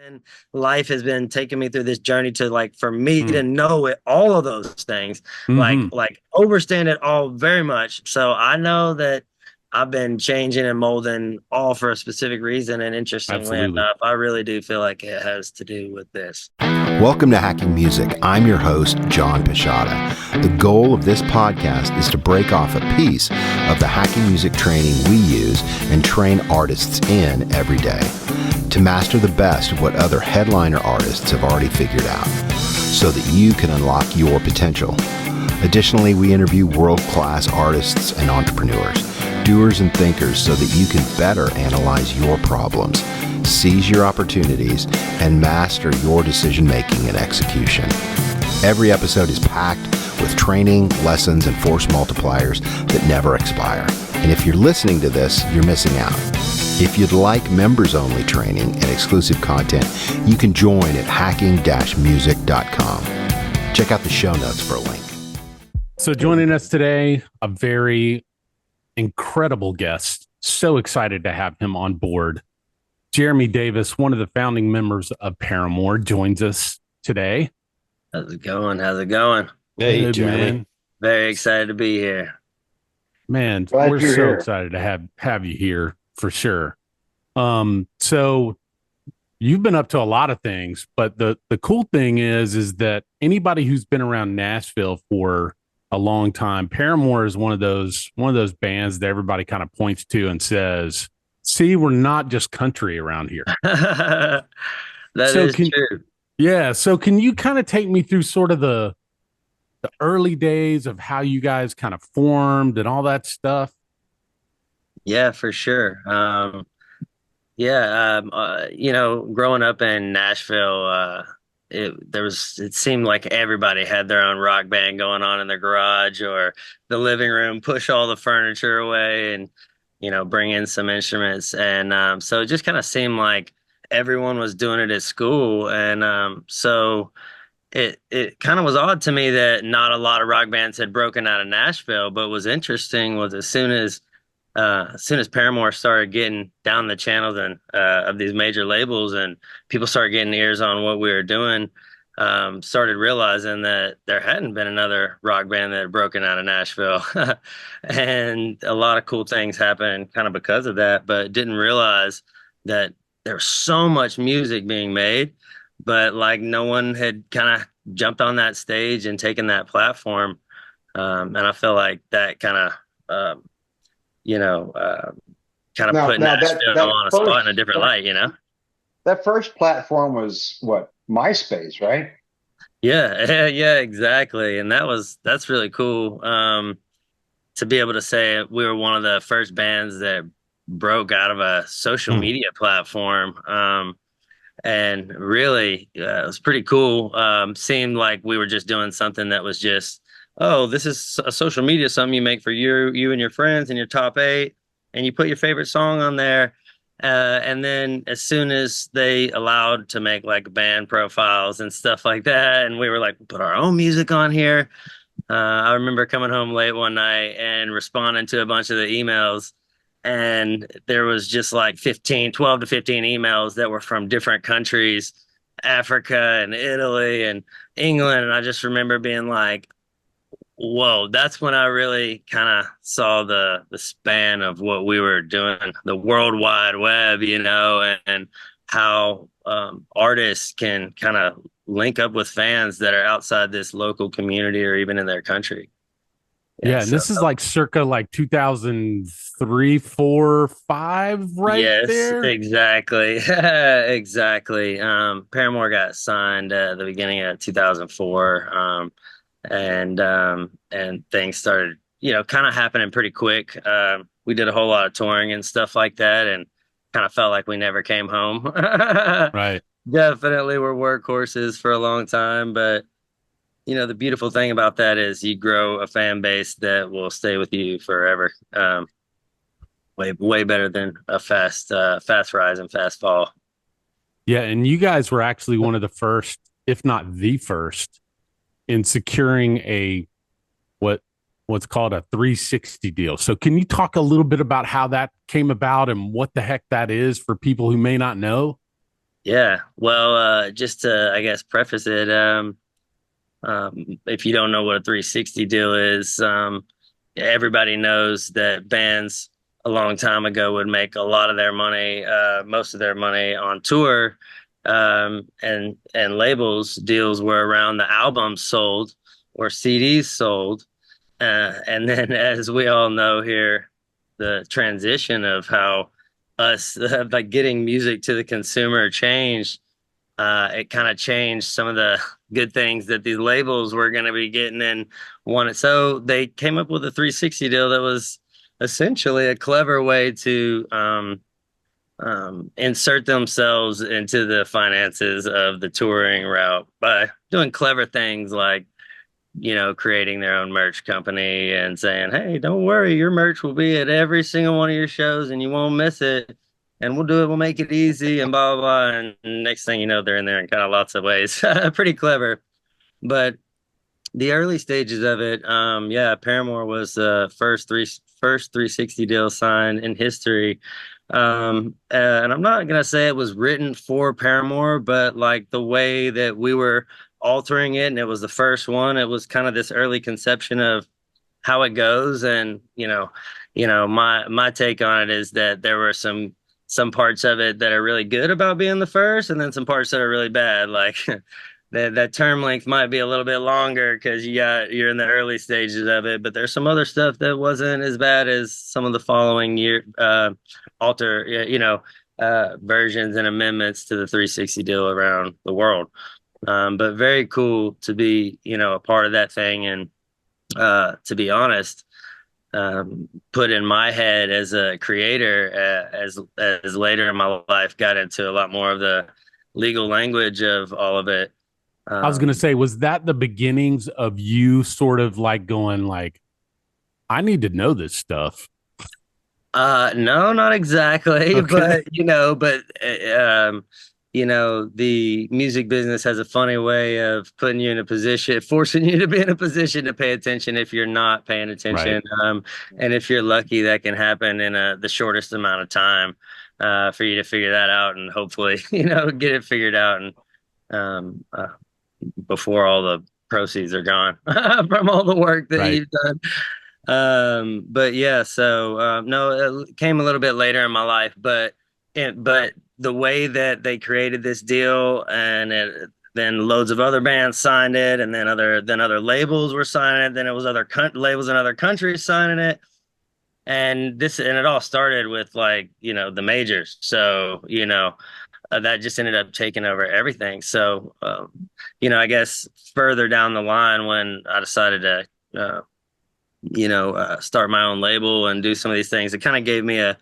And life has been taking me through this journey to, like, for me Mm. to know it, all of those things, Hmm. like overstand it all very much. So I know that I've been changing and molding all for a specific reason. And interestingly Absolutely. enough, I really do feel like it has to do with this. Welcome to Hacking Music. I'm your host, John Pisciotta. The goal of this podcast is to break off a piece of the hacking music training we use and train artists in every day to master the best of what other headliner artists have already figured out so that you can unlock your potential. Additionally, we interview world-class artists and entrepreneurs, doers and thinkers so that you can better analyze your problems, seize your opportunities, and master your decision-making and execution. Every episode is packed with training, lessons, and force multipliers that never expire. And if you're listening to this, you're missing out. If you'd like members-only training and exclusive content, you can join at hacking-music.com. Check out the show notes for a link. So joining us today, a very incredible guest. So excited to have him on board. Jerm Davis, one of the founding members of Paramore, joins us today. How's it going? How's it going? Hey, Good, Jeremy. man. Very excited to be here. Man, Glad we're you're so here. excited to have you here for sure. So you've been up to a lot of things, but the cool thing is that anybody who's been around Nashville for a long time, Paramore is one of those bands that everybody kind of points to and says, "See, we're not just country around here." That So is true. Yeah. So can you kind of take me through sort of the early days of how you guys kind of formed and all that stuff? Yeah, for sure. Growing up in Nashville, it seemed like everybody had their own rock band going on in their garage or the living room, push all the furniture away and, bring in some instruments. And so it just kind of seemed like everyone was doing it at school. And so it kind of was odd to me that not a lot of rock bands had broken out of Nashville, but what was interesting was as soon as Paramore started getting down the channels and of these major labels, and people started getting ears on what we were doing, started realizing that there hadn't been another rock band that had broken out of Nashville, and a lot of cool things happened kind of because of that. But didn't realize that there was so much music being made, but like no one had kind of jumped on that stage and taken that platform. And I feel like that kind of you know, uh, kind of put Now Nashville that on a spot in first a different light. that first platform was what? MySpace, right? Yeah, yeah, exactly. And that's really cool. To be able to say we were one of the first bands that broke out of a social Hmm. media platform. And really, it was pretty cool. Seemed like we were just doing something that was just, oh, this is a social media, something you make for you and your friends and your top eight, and you put your favorite song on there. And then as soon as they allowed to make like band profiles and stuff like that, and we were like, put our own music on here. I remember coming home late one night and responding to a bunch of the emails, and there was just like 12 to 15 emails that were from different countries, Africa and Italy and England. And I just remember being like, whoa, that's when I really kind of saw the span of what we were doing, the World Wide Web, and how artists can kind of link up with fans that are outside this local community or even in their country. Yeah. And So this is like circa like 2003, 4, 5, right yes, there. exactly. Exactly. Paramore got signed at the beginning of 2004. And things started, kind of happening pretty quick. We did a whole lot of touring and stuff like that, and kind of felt like we never came home. Right. Definitely were workhorses for a long time, but the beautiful thing about that is you grow a fan base that will stay with you forever. Way better than a fast rise and fast fall. Yeah. And you guys were actually one of the first, if not the first, in securing what's called a 360 deal. So can you talk a little bit about how that came about and what the heck that is for people who may not know? Yeah. Well, just to, I guess, preface it, if you don't know what a 360 deal is, everybody knows that bands a long time ago would make a lot of their money, most of their money on tour, and labels deals were around the albums sold or CDs sold. And then, as we all know here, the transition of how us like getting music to the consumer changed. It kind of changed some of the good things that these labels were going to be getting and wanted. So they came up with a 360 deal that was essentially a clever way to insert themselves into the finances of the touring route by doing clever things like, creating their own merch company and saying, "Hey, don't worry, your merch will be at every single one of your shows and you won't miss it. And we'll do it, we'll make it easy and blah, blah, blah." And next thing you know, they're in there in kind of lots of ways. Pretty clever. But the early stages of it, yeah, Paramore was the first 360 deal signed in history. And I'm not gonna say it was written for Paramore, but like the way that we were altering it, and it was the first one. It was kind of this early conception of how it goes, and my take on it is that there were some parts of it that are really good about being the first, and then some parts that are really bad, like. That term length might be a little bit longer because you're in the early stages of it, but there's some other stuff that wasn't as bad as some of the following year alter versions and amendments to the 360 deal around the world. But very cool to be a part of that thing, and to be honest, put in my head as a creator, as later in my life got into a lot more of the legal language of all of it. I was going to say, was that the beginnings of you sort of like going like, I need to know this stuff? No, not exactly, Okay. the music business has a funny way of putting you in a position, forcing you to be in a position to pay attention if you're not paying Right. attention. And if you're lucky, that can happen in the shortest amount of time, for you to figure that out and hopefully, get it figured out and before all the proceeds are gone from all the work that Right. you've done. But yeah, so no, it came a little bit later in my life, but the way that they created this deal, and then loads of other bands signed it, and then other labels were signing it, then it was other labels in other countries signing it. And it all started with, like, the majors. So, that just ended up taking over everything. So, I guess further down the line, when I decided to, start my own label and do some of these things, it kind of gave me a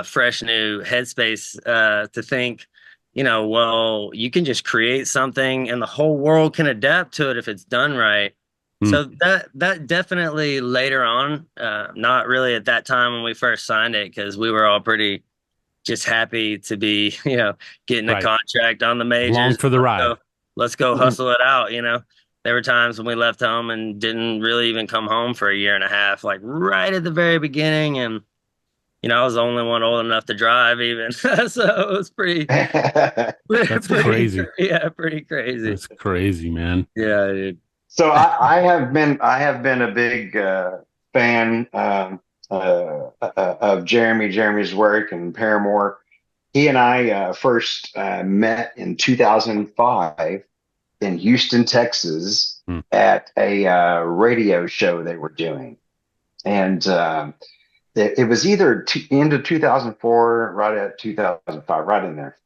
fresh new headspace, to think, well, you can just create something and the whole world can adapt to it if it's done right. Mm. So that definitely later on, not really at that time when we first signed it, because we were all pretty just happy to be, getting a Right. contract on the Along majors. for the ride. Let's go hustle it out. There were times when we left home and didn't really even come home for a year and a half, like right at the very beginning. And, I was the only one old enough to drive even. So it was pretty, That's crazy. yeah, pretty crazy. That's crazy, man. Yeah, dude. So I have been a big fan of Jeremy's work and Paramore. He and I first met in 2005 in Houston, Texas, Hmm. at a radio show they were doing, and it was either into 2004, right at 2005, right in there.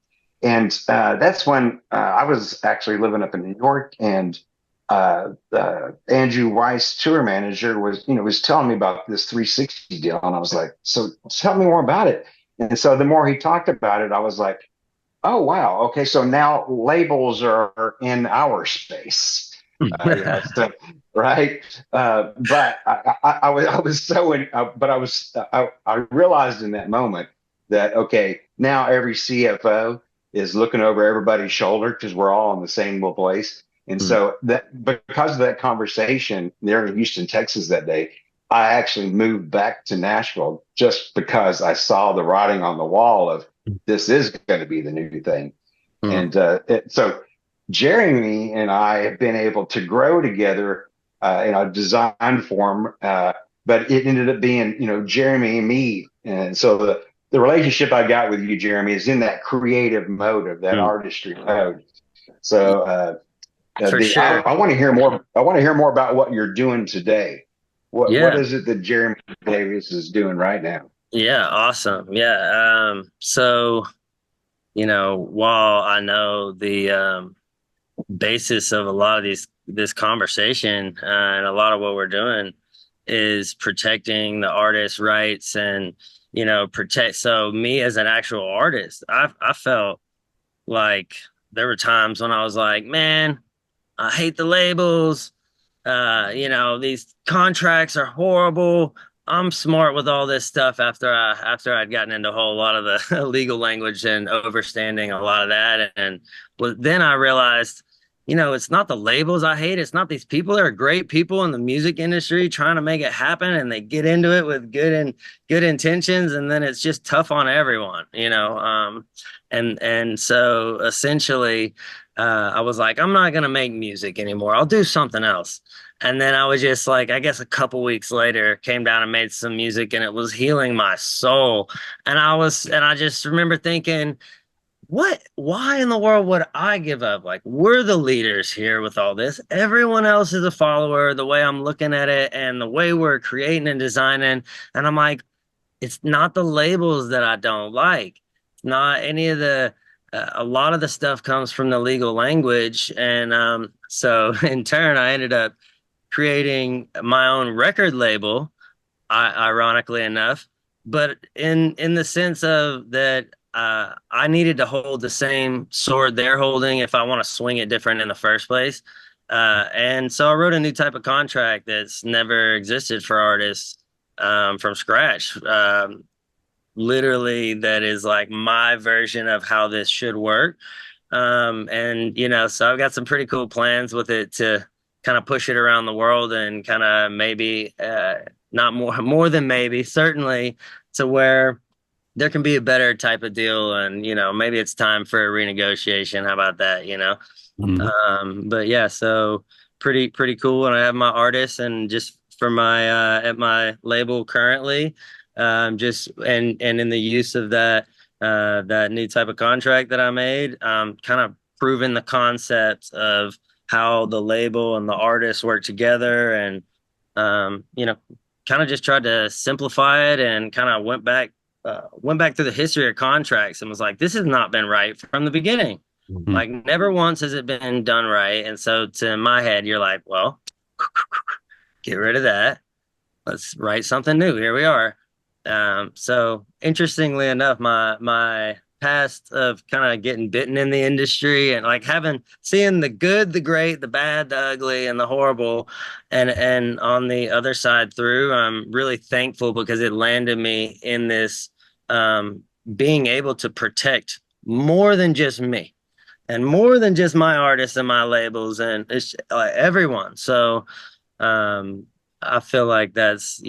And that's when I was actually living up in New York, and Andrew Weiss, tour manager, was telling me about this 360 deal, and I was like, "So tell me more about it." And so the more he talked about it, I was like, "Oh wow, okay, so now labels are in our space." So, right? But I was so in, but I realized in that moment that, okay, now every CFO is looking over everybody's shoulder because we're all in the same little place. And Hmm. so that, because of that conversation there in Houston, Texas that day, I actually moved back to Nashville just because I saw the writing on the wall of this is going to be the new thing. And so Jeremy and I have been able to grow together in a design form, but it ended up being, Jeremy and me. And so the relationship I got with you, Jeremy, is in that creative mode of that Mm. artistry mode. So For sure. I want to hear more. I want to hear more about what you're doing today. What Yeah. is it that Jeremy Davis is doing right now? Yeah. Awesome. Yeah. So, while I know the basis of a lot of this conversation and a lot of what we're doing is protecting the artist's rights and, protect. So me as an actual artist, I felt like there were times when I was like, man, I hate the labels. These contracts are horrible. I'm smart with all this stuff after I'd gotten into a whole lot of the legal language and understanding a lot of that. And then I realized, it's not the labels I hate. It's not these people. There are great people in the music industry trying to make it happen, and they get into it with good intentions, and then it's just tough on everyone, and so essentially, I was like, I'm not gonna make music anymore. I'll do something else. And then I was just like, I guess a couple weeks later, came down and made some music, and it was healing my soul. And I just remember thinking, why in the world would I give up? Like, we're the leaders here with all this. Everyone else is a follower, the way I'm looking at it and the way we're creating and designing. And I'm like, it's not the labels that I don't like. It's not any of a lot of the stuff comes from the legal language. And so in turn, I ended up creating my own record label, ironically enough, but in the sense of that I needed to hold the same sword they're holding if I want to swing it different in the first place. And so I wrote a new type of contract that's never existed for artists from scratch. Literally, that is like my version of how this should work. And so I've got some pretty cool plans with it to kind of push it around the world and kind of maybe not more than maybe, certainly to where there can be a better type of deal, and maybe it's time for a renegotiation. How about that? Mhm. But yeah, so pretty cool. And I have my artists, and just for my at my label currently, just and in the use of that new type of contract that I made, kind of proving the concept of how the label and the artist work together, and kind of just tried to simplify it, and kind of went back through the history of contracts and was like, this has not been right from the beginning. Mhm. Like, never once has it been done right. And so to my head, you're like, well, get rid of that. Let's write something new. Here we are. So interestingly enough, my past of kind of getting bitten in the industry and like seeing the good, the great, the bad, the ugly, and the horrible, and on the other side through, I'm really thankful because it landed me in this being able to protect more than just me and more than just my artists and my labels, and it's everyone. So um, I feel like that's,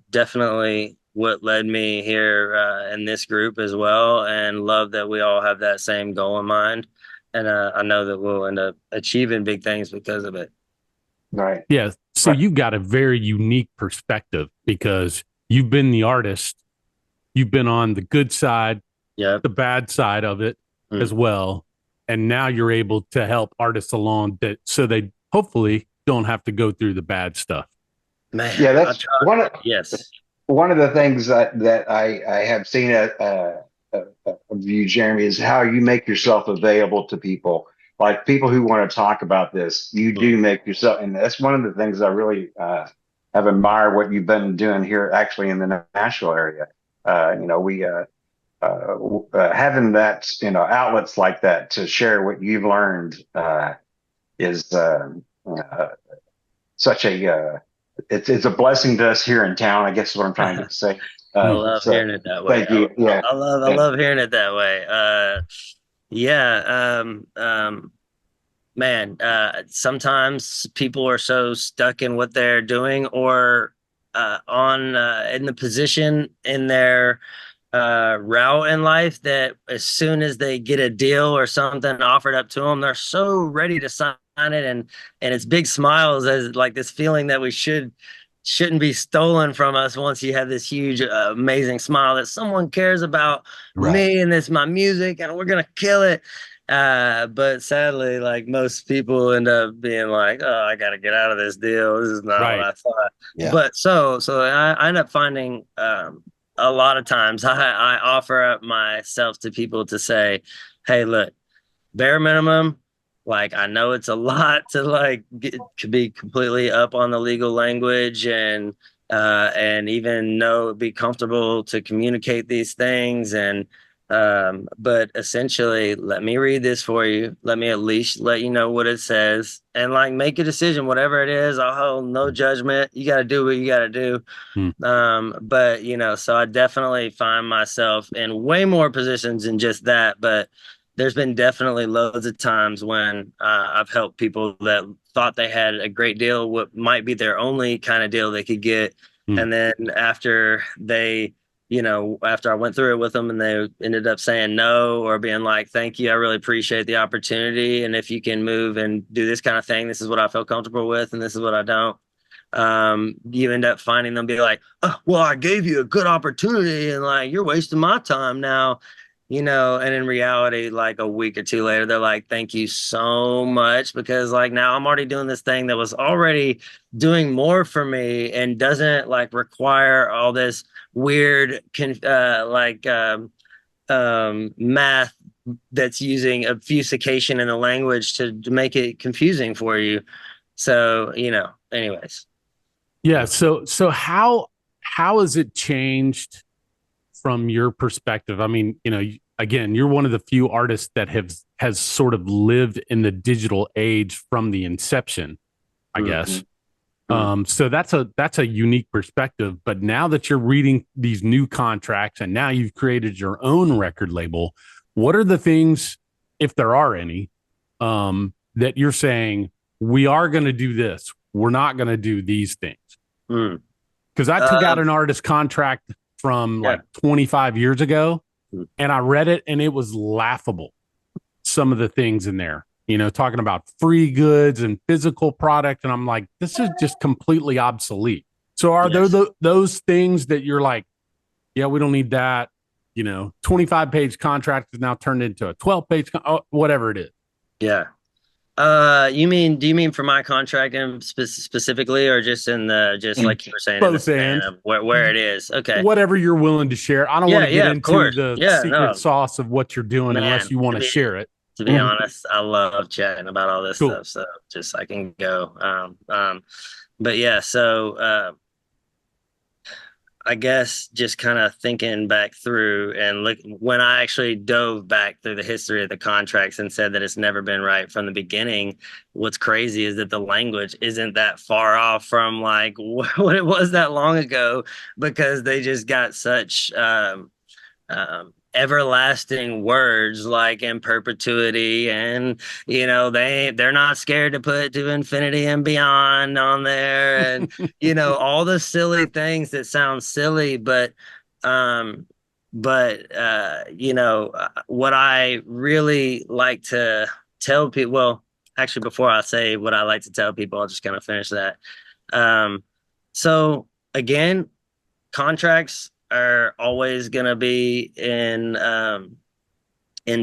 definitely what led me here in this group as well, and love that we all have that same goal in mind. And I know that we'll end up achieving big things because of it. Right. Yeah. So Right. you've got a very unique perspective because you've been the artist, you've been on the good side, Yep. the bad side of it Mm. as well. And now you're able to help artists along that so they hopefully don't have to go through the bad stuff. Man, Yeah, I that's try. Yes. one of the things that I have seen of you, Jeremy, is how you make yourself available to people, like people who want to talk about this. You Mm. do make yourself, and that's one of the things I really have admired what you've been doing here, actually in the Nashville area. We having that, outlets like that to share what you've learned is uh, such a it's a blessing to us here in town. I guess is what I'm trying to say. I love So hearing it that way. thank you. Yeah. I Yeah. love hearing it that way. Yeah. Man, sometimes people are so stuck in what they're doing or on in the position in their route in life that as soon as they get a deal or something offered up to them, they're so ready to sign it, and it's big smiles as like this feeling that we shouldn't be stolen from us once you have this huge amazing smile that someone cares about Right. me and this my music and we're gonna kill it. But sadly, like most people end up being like, oh, I gotta get out of this deal, this is not what Right. I thought. Yeah. But so I end up finding a lot of times I offer up myself to people to say, hey, look, bare minimum, like I know it's a lot to like get, to be completely up on the legal language and even know be comfortable to communicate these things and but essentially let me read this for you, let me at least let you know what it says and like make a decision whatever it is. I'll hold no judgment, you got to do what you got to do. Hmm. But you know, so I definitely find myself in way more positions than just that. But there's been definitely loads of times when I've helped people that thought they had a great deal, what might be their only kind of deal they could get. Hmm. And then after they, you know, after I went through it with them and they ended up saying no or being like, thank you, I really appreciate the opportunity. And if you can move and do this kind of thing, this is what I feel comfortable with and this is what I don't. You end up finding them be like, oh, well, I gave you a good opportunity and like you're wasting my time now, you know. And in reality, like a week or two later, they're like, thank you so much because like now I'm already doing this thing that was already doing more for me and doesn't like require all this weird math that's using obfuscation in the language to make it confusing for you. So, you know, anyways. Yeah. So how has it changed from your perspective? I mean, you know, again, you're one of the few artists that has sort of lived in the digital age from the inception, I guess. So that's a unique perspective. But now that you're reading these new contracts and now you've created your own record label, what are the things, if there are any, that you're saying we are going to do this, we're not going to do these things? Because I took out an artist contract from like 25 years ago and I read it and it was laughable. Some of the things in there, you know, talking about free goods and physical product. And I'm like, this is just completely obsolete. So are there those things that you're like, yeah, we don't need that, you know, 25-page contract is now turned into a 12-page, whatever it is. Yeah. Do you mean for my contract and specifically, or just in the, just like you were saying, in the span of where it is? Okay. Whatever you're willing to share. I don't want to get into the secret no, sauce of what you're doing unless you want to share it. To be honest, I love chatting about all this stuff. So just I can go. But yeah, so I guess just kind of thinking back through and look when I actually dove back through the history of the contracts and said that it's never been right from the beginning. What's crazy is that the language isn't that far off from like what it was that long ago, because they just got such everlasting words like in perpetuity, and you know they're not scared to put to infinity and beyond on there, and you know all the silly things that sound silly, but you know what I really like to tell people, well actually before I say what I like to tell people, I'll just kind of finish that. So again, contracts are always going to be in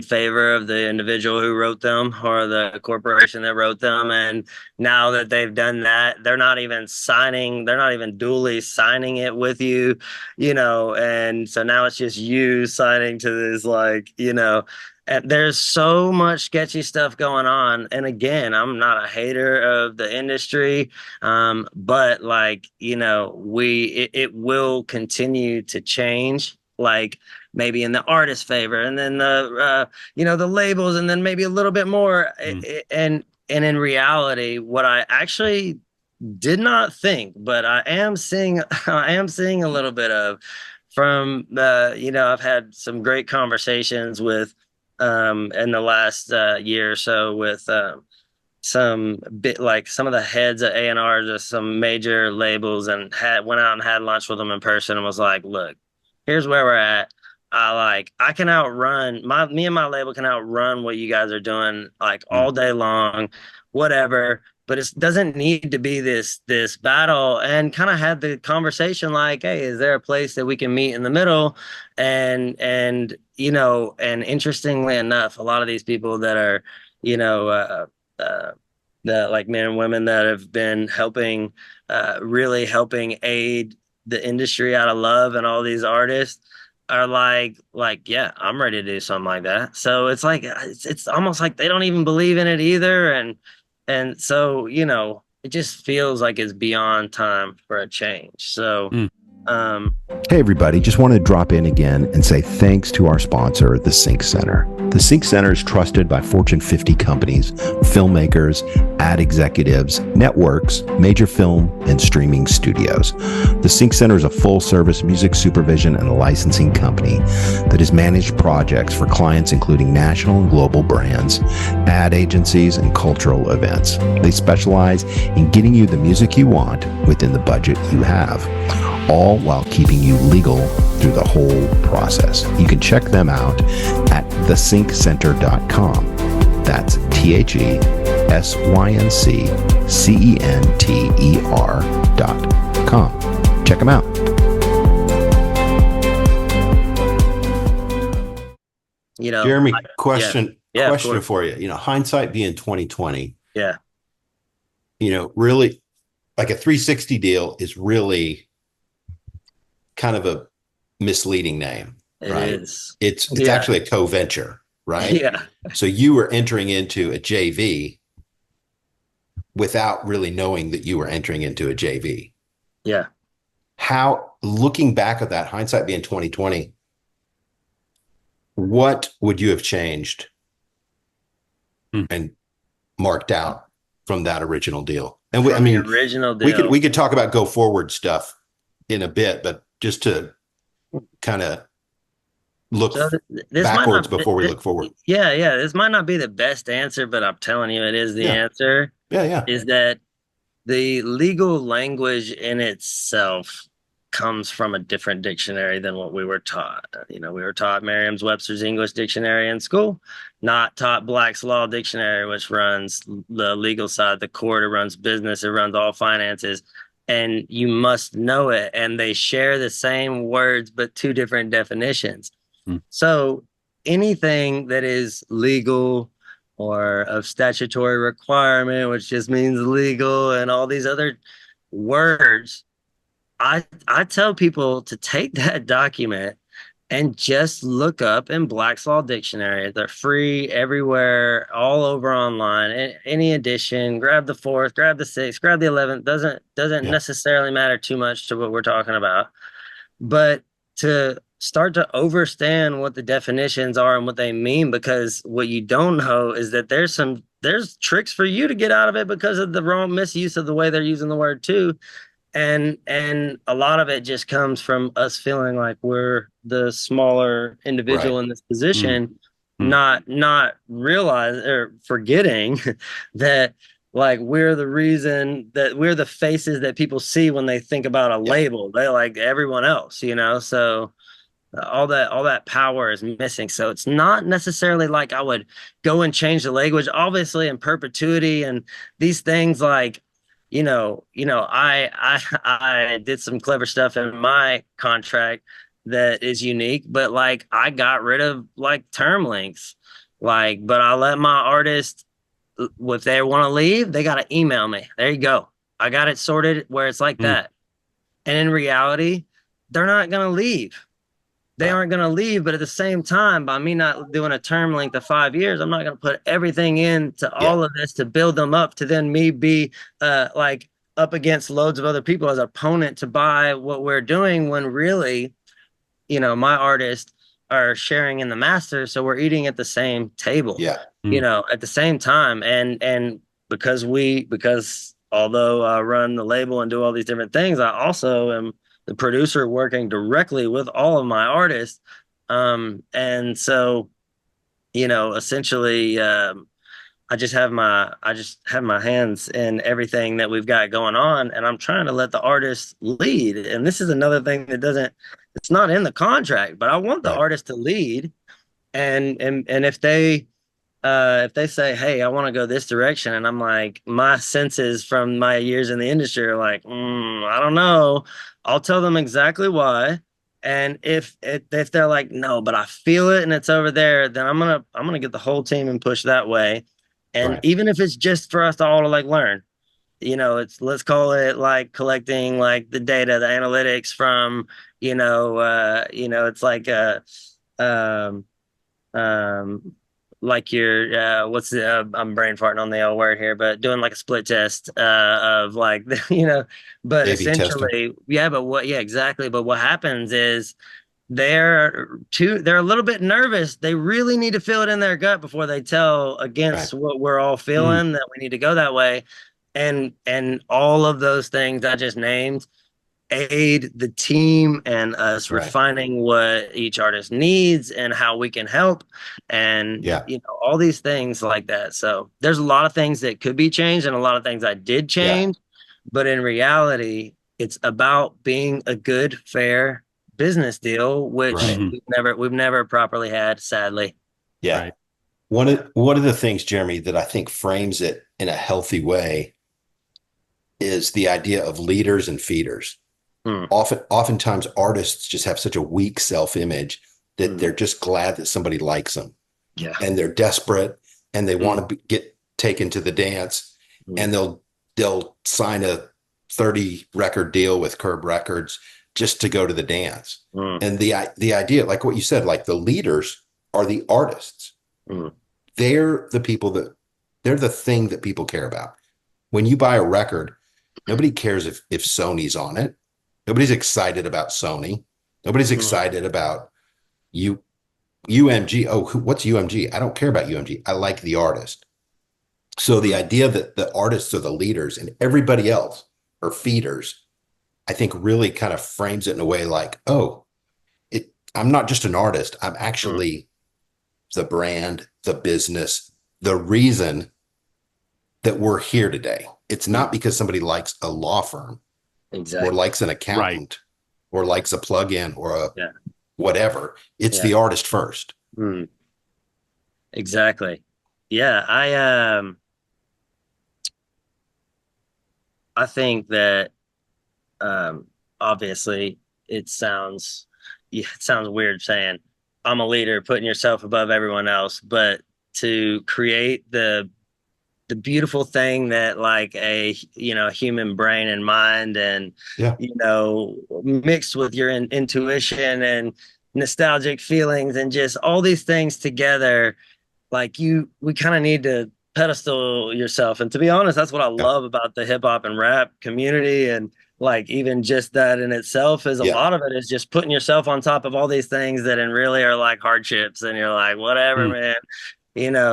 favor of the individual who wrote them or the corporation that wrote them. And now that they've done that, they're not even duly signing it with you, you know. And so now it's just you signing to this, like, you know, and there's so much sketchy stuff going on. And again, I'm not a hater of the industry, but like, you know, it will continue to change, like maybe in the artist's favor, and then the you know, the labels, and then maybe a little bit more. And in reality, what I actually did not think, but I am seeing a little bit of from the, you know, I've had some great conversations with in the last year or so with some bit like some of the heads of A&Rs of some major labels, and went out and had lunch with them in person and was like, look, here's where we're at. I can outrun me and my label can outrun what you guys are doing like all day long, whatever. But it doesn't need to be this battle, and kind of had the conversation like, hey, is there a place that we can meet in the middle? And and interestingly enough, a lot of these people that are, you know, uh, the like men and women that have been helping, really helping aid the industry out of love, and all these artists are like, yeah, I'm ready to do something like that. So it's like it's almost like they don't even believe in it either, and so it just feels like it's beyond time for a change. So um Hey, everybody, just wanted to drop in again and say thanks to our sponsor, the Sync Center. The Sync Center is trusted by Fortune 50 companies, filmmakers, ad executives, networks, major film and streaming studios. The Sync Center is a full-service music supervision and licensing company that has managed projects for clients including national and global brands, ad agencies, and cultural events. They specialize in getting you the music you want within the budget you have, all while keeping you legal through the whole process. You can check them out at thesyncenter.com. That's TheSyncCenter.com. Check them out. Jeremy, question yeah, for you. Hindsight being 2020. Yeah. Really, like a 360 deal is really kind of a misleading name, right? It's actually a co-venture, right? Yeah. So you were entering into a JV without really knowing that you were entering into a JV. Yeah. How, looking back at that, hindsight being 2020, what would you have changed and marked out from that original deal? And original deal. we could talk about go forward stuff in a bit, but just to kind of look backwards before we look forward. Yeah. This might not be the best answer, but I'm telling you, it is the answer. Yeah. Is that the legal language in itself comes from a different dictionary than what we were taught. We were taught Merriam-Webster's English Dictionary in school, not taught Black's Law Dictionary, which runs the legal side, the court, it runs business, it runs all finances. And you must know it. And they share the same words, but two different definitions. So anything that is legal or of statutory requirement, which just means legal, and all these other words, I tell people to take that document and just look up in Black's Law Dictionary. They're free everywhere, all over online. Any edition, grab the 4th, grab the 6th, grab the 11th. Doesn't necessarily matter too much to what we're talking about. But to start to understand what the definitions are and what they mean, because what you don't know is that there's tricks for you to get out of it because of the wrong misuse of the way they're using the word too. And a lot of it just comes from us feeling like we're the smaller individual in this position, not realizing or forgetting that like we're the reason, that we're the faces that people see when they think about a label. They like everyone else, so all that power is missing. So it's not necessarily like I would go and change the language, obviously, in perpetuity and these things like, I did some clever stuff in my contract that is unique, but like I got rid of like term lengths, but I let my artist, if they want to leave, they got to email me. There you go. I got it sorted where it's like that. And in reality, they're not going to leave. They aren't going to leave. But at the same time, by me not doing a term length of 5 years, I'm not going to put everything into all of this to build them up to then me be like up against loads of other people as an opponent to buy what we're doing, when really, my artists are sharing in the master. So we're eating at the same table, at the same time. And because although I run the label and do all these different things, I also am the producer working directly with all of my artists. And so, essentially, I just have my hands in everything that we've got going on, and I'm trying to let the artist lead. And this is another thing that it's not in the contract, but I want the Right. artist to lead. And if they say, hey, I want to go this direction, and I'm like, my senses from my years in the industry are like, I don't know. I'll tell them exactly why. And if they're like, no, but I feel it and it's over there, then I'm gonna get the whole team and push that way. And Right. even if it's just for us to all to like learn, let's call it like collecting like the data, the analytics from, it's like um um like your what's the I'm brain farting on the L word here, but doing like a split test of like but A/B testing. essentially, exactly, but what happens is they're a little bit nervous. They really need to feel it in their gut before they tell Right. against what we're all feeling, that we need to go that way. And all of those things I just named aid the team and us Right. refining what each artist needs and how we can help, and Yeah. all these things like that. So there's a lot of things that could be changed and a lot of things I did Yeah. change, but in reality it's about being a good, fair business deal, which Right. we've never properly had, sadly. Yeah. Right. One of the things, Jeremy, that I think frames it in a healthy way is the idea of leaders and feeders. Oftentimes artists just have such a weak self-image that they're just glad that somebody likes them. Yeah. And they're desperate and they want to get taken to the dance, and they'll sign a 30 record deal with Curb Records just to go to the dance. And the idea, like what you said, like the leaders are the artists. They're the people they're the thing that people care about. When you buy a record, nobody cares if Sony's on it. Nobody's excited about Sony. Nobody's excited about UMG. Oh, what's UMG? I don't care about UMG. I like the artist. So the idea that the artists are the leaders and everybody else are feeders, I think really kind of frames it in a way like, oh, I'm not just an artist. I'm actually the brand, the business, the reason that we're here today. It's not because somebody likes a law firm or likes an accountant or likes a plugin or a whatever. It's the artist first. Exactly. Yeah. I think that obviously it sounds weird saying I'm a leader, putting yourself above everyone else, but to create the beautiful thing that like a human brain and mind and mixed with your intuition and nostalgic feelings and just all these things together, like we kind of need to pedestal yourself. And to be honest, that's what I love about the hip hop and rap community. And like even just that in itself is a lot of it is just putting yourself on top of all these things that in really are like hardships, and you're like, whatever, man.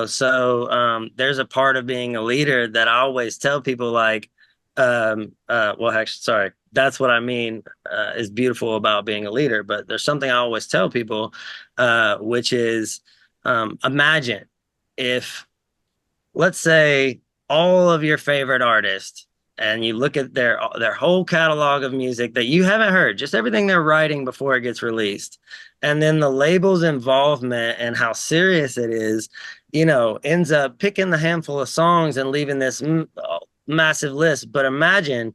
So there's a part of being a leader that I always tell people like, well, actually, sorry, that's what I mean, is beautiful about being a leader. But there's something I always tell people, which is, imagine if, let's say, all of your favorite artists, and you look at their whole catalog of music that you haven't heard, just everything they're writing before it gets released, and then the label's involvement and how serious it is, ends up picking the handful of songs and leaving this massive list. But imagine,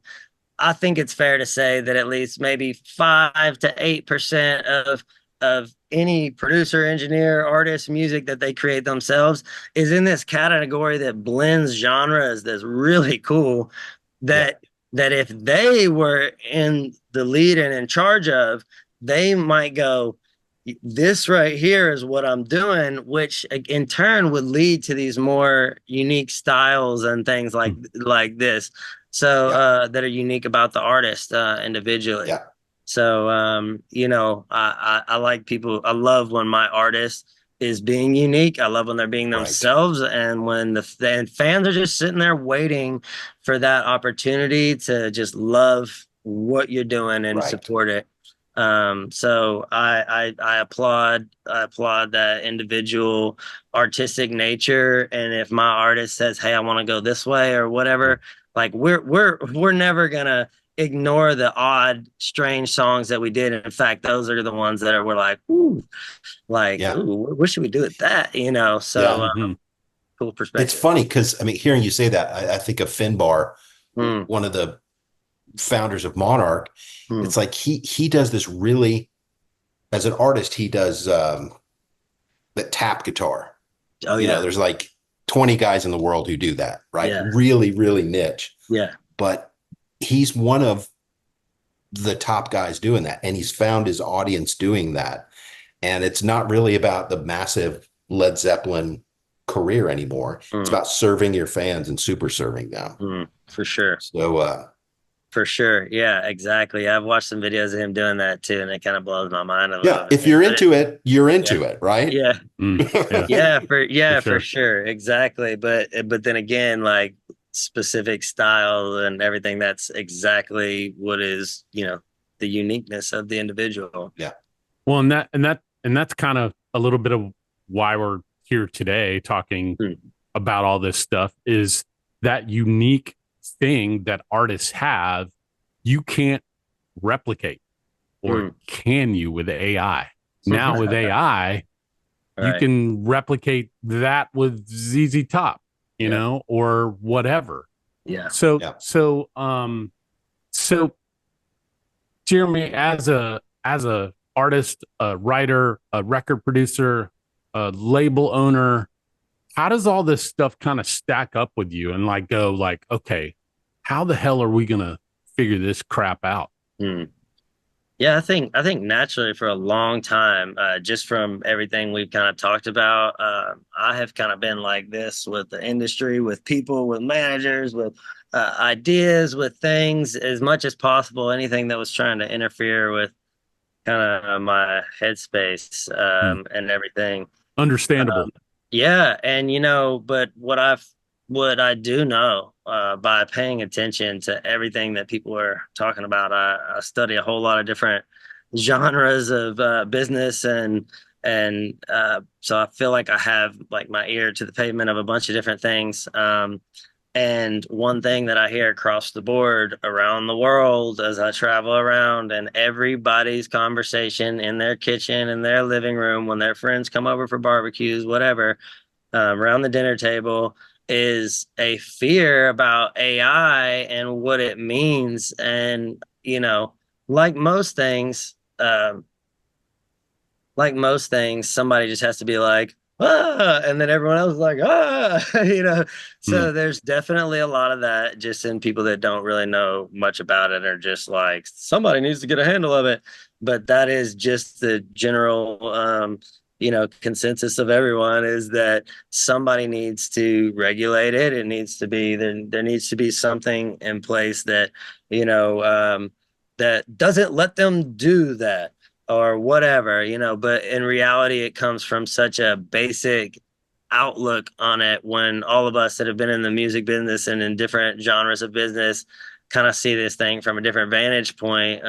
I think it's fair to say that at least maybe 5 to 8% of any producer, engineer, artist music that they create themselves is in this category that blends genres. That's really cool. That if they were in the lead and in charge of, they might go, this right here is what I'm doing, which in turn would lead to these more unique styles and things like this. So that are unique about the artist individually. So I like people. I love when my artist is being unique. I love when they're being themselves, and when the fans are just sitting there waiting for that opportunity to just love what you're doing and support it. So I applaud that individual artistic nature. And if my artist says, "Hey, I want to go this way" or whatever, like we're never gonna ignore the odd, strange songs that we did. In fact, those are the ones that we're like, ooh, Yeah. what should we do with that? Yeah. So cool It's perspective. funny because I mean, hearing you say that, I think of Finbar, Mm, one of the founders of Monarch. mm. It's like he does this really, as an artist, he does the tap guitar. Oh You know, yeah, there's like 20 guys in the world who do that, right? yeah, Really, really niche. yeah. But he's one of the top guys doing that. And he's found his audience doing that. And it's not really about the massive Led Zeppelin career anymore. It's Mm, about serving your fans and super serving them. for sure. So For sure. Yeah, exactly. I've watched some videos of him doing that too, and it kind of blows my mind a yeah, little if bit. you're But into it, you're yeah, into it, right? yeah, Yeah, for for sure. sure. Exactly. But then again, like specific style and everything, that's exactly what is, the uniqueness of the individual. Yeah. Well, and that's kind of a little bit of why we're here today talking Hmm. about all this stuff is that unique thing that artists have you can't replicate, or Hmm. can you with AI? Now with AI, you Right. can replicate that with ZZ Top, Yeah. or whatever. Yeah. So Yeah. so so Jeremy, as a artist, a writer, a record producer, a label owner, how does all this stuff kind of stack up with you and like go like, okay, how the hell are we gonna figure this crap out? Hmm. Yeah, I think naturally for a long time, just from everything we've kind of talked about, I have kind of been like this with the industry, with people, with managers, with ideas, with things as much as possible. Anything that was trying to interfere with kind of my headspace Hmm. and everything. Understandable. Yeah, and but what I do know by paying attention to everything that people are talking about, I study a whole lot of different genres of business, and so I feel like I have like my ear to the pavement of a bunch of different things. And one thing that I hear across the board around the world as I travel around, and everybody's conversation in their kitchen, in their living room, when their friends come over for barbecues, whatever, around the dinner table, is a fear about AI and what it means. And, like most things, somebody just has to be like, ah, and then everyone else is like, ah, Hmm. So there's definitely a lot of that just in people that don't really know much about it, or just like somebody needs to get a handle of it. But that is just the general, consensus of everyone, is that somebody needs to regulate it. It needs to be there needs to be something in place that, that doesn't let them do that or whatever, but in reality, it comes from such a basic outlook on it, when all of us that have been in the music business and in different genres of business kind of see this thing from a different vantage point,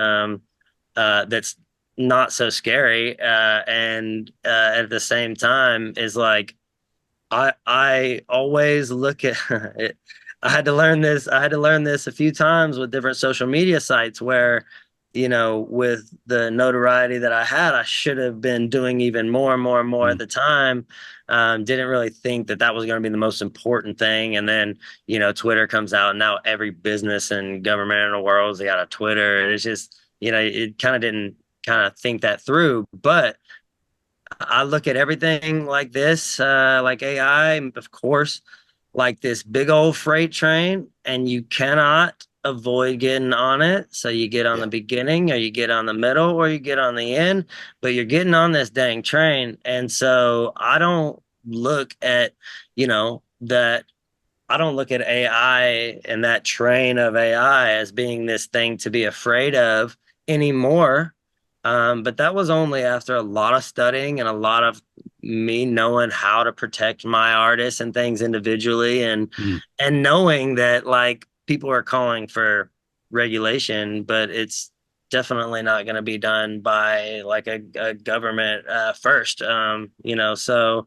that's not so scary. And at the same time, is like, I always look at it. I had to learn this a few times with different social media sites where, with the notoriety that I had, I should have been doing even more and more and more Hmm. at the time. Didn't really think that that was going to be the most important thing. And then, Twitter comes out, and now every business and government in the world's got a Twitter. And it's just, it kind of didn't kind of think that through. But I look at everything like this, like AI, of course, like this big old freight train, and you cannot avoid getting on it. So you get on the Yeah. beginning, or you get on the middle, or you get on the end, but you're getting on this dang train. And so I look at, that I don't look at AI and that train of AI as being this thing to be afraid of anymore. But that was only after a lot of studying and a lot of me knowing how to protect my artists and things individually, and Hmm. knowing that like people are calling for regulation, but it's definitely not going to be done by like a government first. So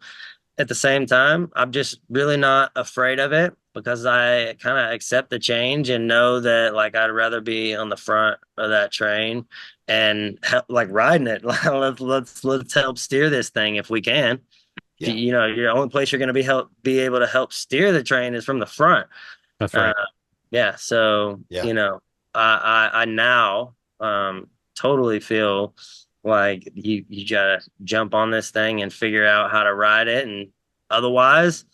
at the same time, I'm just really not afraid of it because I kind of accept the change and know that like I'd rather be on the front of that train and like riding it. Let's help steer this thing if we can. Yeah. Your only place you're going to be able to help steer the train is from the front. That's Uh, right. yeah. So, Yeah. I now totally feel like you gotta jump on this thing and figure out how to ride it. And otherwise,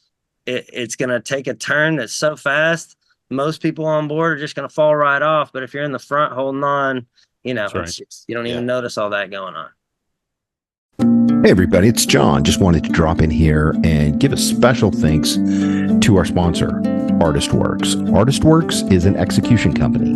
it's gonna take a turn that's so fast, most people on board are just gonna fall right off. But if you're in the front holding on, That's right. it's just, you don't Yeah. even notice all that going on. Hey, everybody, it's John. Just wanted to drop in here and give a special thanks to our sponsor, ArtistWerks. ArtistWerks is an execution company.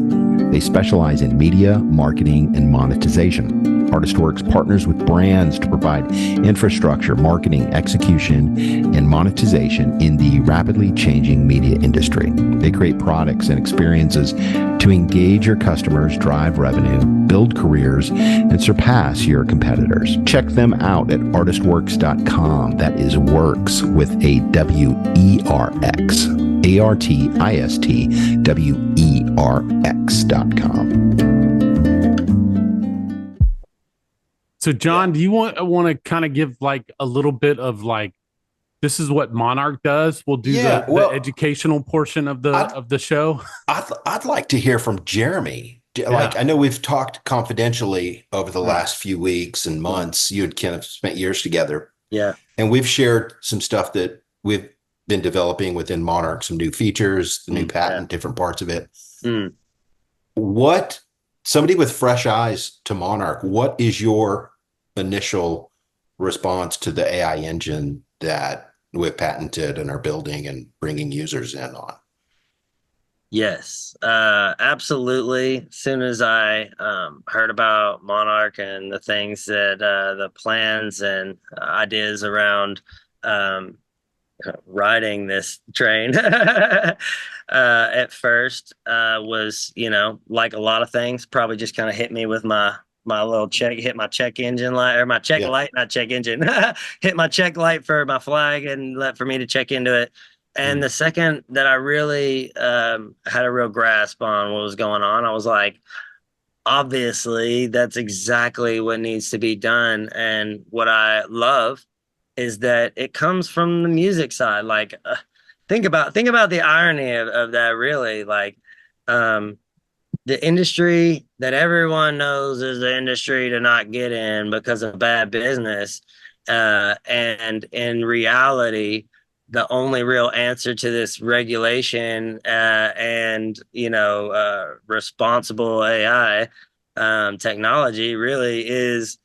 They specialize in media, marketing, and monetization. ArtistWorks partners with brands to provide infrastructure, marketing, execution, and monetization in the rapidly changing media industry. They create products and experiences to engage your customers, drive revenue, build careers, and surpass your competitors. Check them out at artistworks.com. That is works with a W-E-R-X. ArtistWerks.com. So, John, do you want to kind of give like a little bit of like, this is what Monarch does? We'll do the educational portion of the show. I'd like to hear from Jeremy. Like, I know we've talked confidentially over the last few weeks and months. You had kind of spent years together. Yeah. And we've shared some stuff that we've been developing within Monarch, some new features, the new patent, different parts of it. What, somebody with fresh eyes to Monarch, what is your initial response to the AI engine that we've patented and are building and bringing users in on? Yes, absolutely. As soon as I heard about Monarch and the things that the plans and ideas around riding this train at first was, like a lot of things, probably just kind of hit me with my little hit my check engine light or my check light, not check engine, hit my check light for my flag and for me to check into it. And the second that I really had a real grasp on what was going on, I was like, obviously, that's exactly what needs to be done. And what I love is that it comes from the music side. Like, think about the irony of that, really. Like, the industry that everyone knows is the industry to not get in because of bad business. And in reality, the only real answer to this regulation and responsible AI technology really is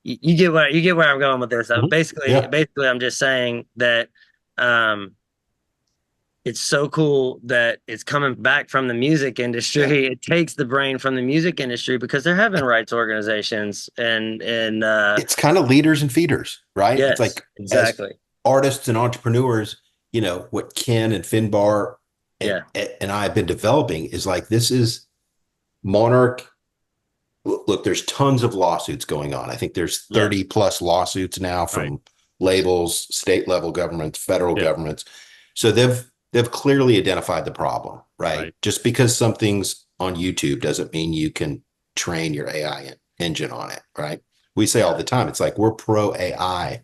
you get where I'm going with this. Basically, I'm just saying that it's so cool that it's coming back from the music industry. It takes the brain from the music industry because they're having rights organizations and it's kind of leaders and feeders, right? Yes, it's like exactly. As artists and entrepreneurs, what Ken and Finbar and I have been developing is like, this is Monarch. Look, there's tons of lawsuits going on. I think there's 30 plus lawsuits now from labels, state level governments, federal governments. So they've clearly identified the problem, right? Just because something's on YouTube doesn't mean you can train your AI engine on it, right? We say all the time, it's like we're pro AI,